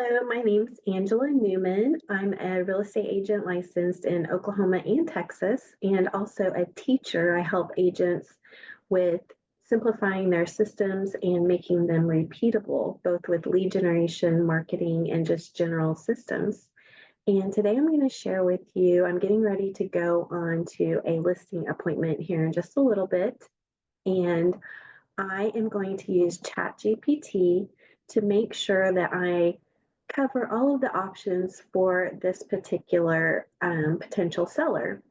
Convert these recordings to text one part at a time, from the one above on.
Hello, my name's Angela Newman. I'm a real estate agent licensed in Oklahoma and Texas, and also a teacher. I help agents with simplifying their systems and making them repeatable, both with lead generation, marketing, and just general systems. And today I'm going to share with you, I'm getting ready to go on to a listing appointment here in just a little bit. And I am going to use Chat GPT to make sure that I cover all of the options for this particular potential seller.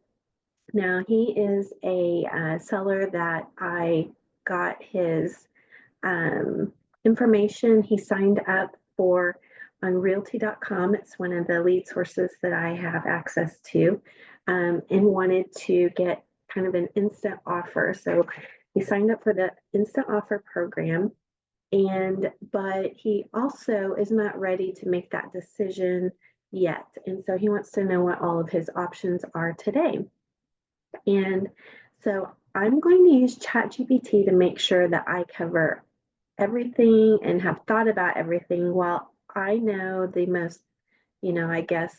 Now, he is a seller that I got his information. He signed up for on realty.com. It's one of the lead sources that I have access to, and wanted to get kind of an instant offer. So he signed up for the instant offer program, but he also is not ready to make that decision yet. And so he wants to know what all of his options are today. And so I'm going to use ChatGPT to make sure that I cover everything and have thought about everything, while I know the most, I guess,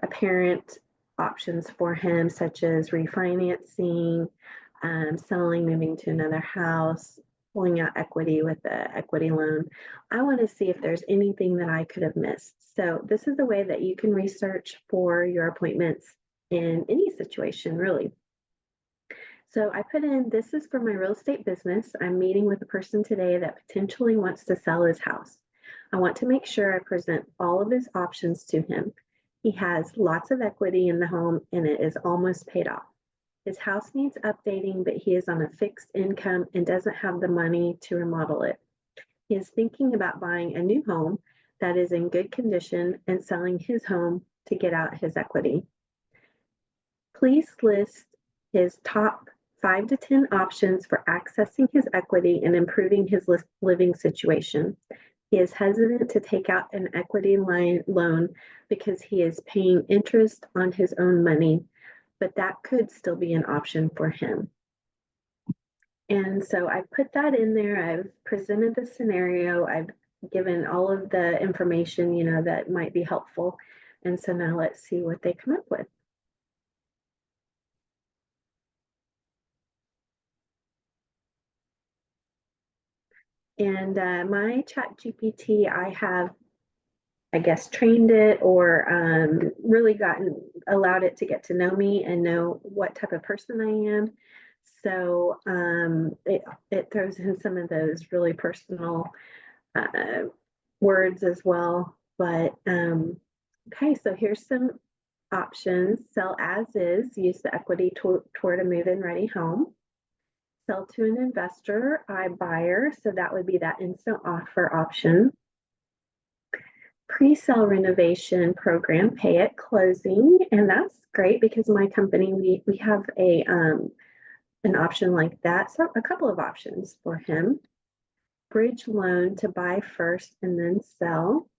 apparent options for him, such as refinancing, selling, moving to another house, pulling out equity with the equity loan. I want to see if there's anything that I could have missed. So this is a way that you can research for your appointments in any situation, really. So I put in, this is for my real estate business. I'm meeting with a person today that potentially wants to sell his house. I want to make sure I present all of his options to him. He has lots of equity in the home and it is almost paid off. His house needs updating, but he is on a fixed income and doesn't have the money to remodel it. He is thinking about buying a new home that is in good condition and selling his home to get out his equity. Please list his top 5 to 10 options for accessing his equity and improving his living situation. He is hesitant to take out an equity loan because he is paying interest on his own money, but that could still be an option for him. And so I put that in there. I've presented the scenario. I've given all of the information, that might be helpful. And so now let's see what they come up with. And my Chat GPT, I have, I guess, trained it or really allowed it to get to know me and know what type of person I am. So it throws in some of those really personal words as well. But okay, so here's some options. Sell as is, use the equity toward a move-in ready home. Sell to an investor, iBuyer, so that would be that instant offer option. Pre-sale renovation program, pay at closing, and that's great because my company, we have an option like that, so a couple of options for him. Bridge loan to buy first and then sell.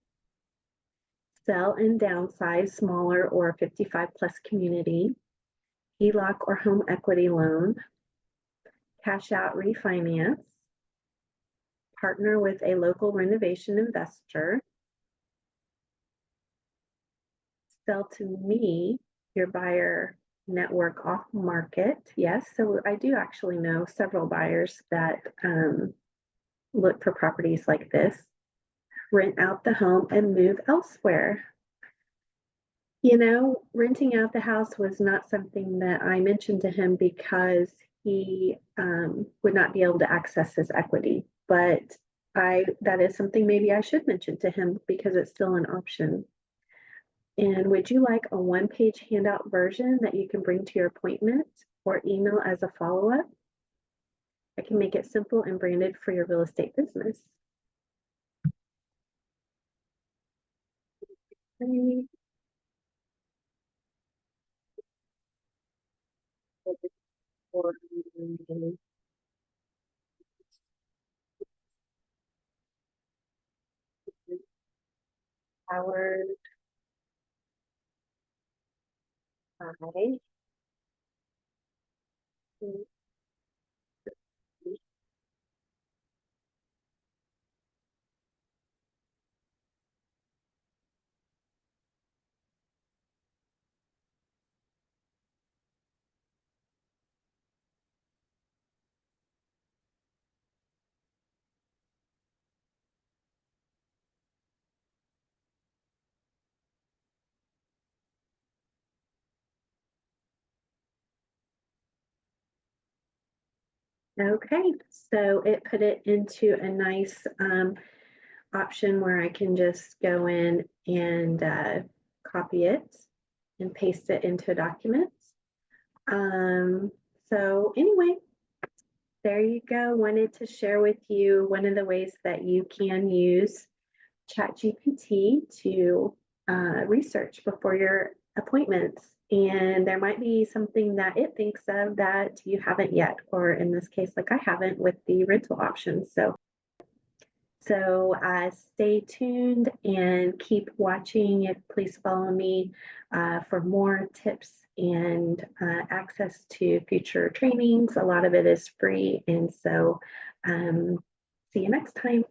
Sell and downsize smaller or 55 plus community. HELOC or home equity loan. Cash out refinance. Partner with a local renovation investor. Sell to me, your buyer network off market. Yes, so I do actually know several buyers that look for properties like this. Rent out the home and move elsewhere. Renting out the house was not something that I mentioned to him because he would not be able to access his equity. But that is something maybe I should mention to him because it's still an option. And would you like a one-page handout version that you can bring to your appointment or email as a follow-up? I can make it simple and branded for your real estate business. Okay. Howard, hi. Okay, so it put it into a nice option where I can just go in and copy it and paste it into a document. Um, so anyway, there you go. Wanted to share with you one of the ways that you can use Chat GPT to research before your appointments. And there might be something that it thinks of that you haven't yet, or in this case, like I haven't with the rental options. So stay tuned and keep watching. Please follow me for more tips and access to future trainings. A lot of it is free. And so see you next time.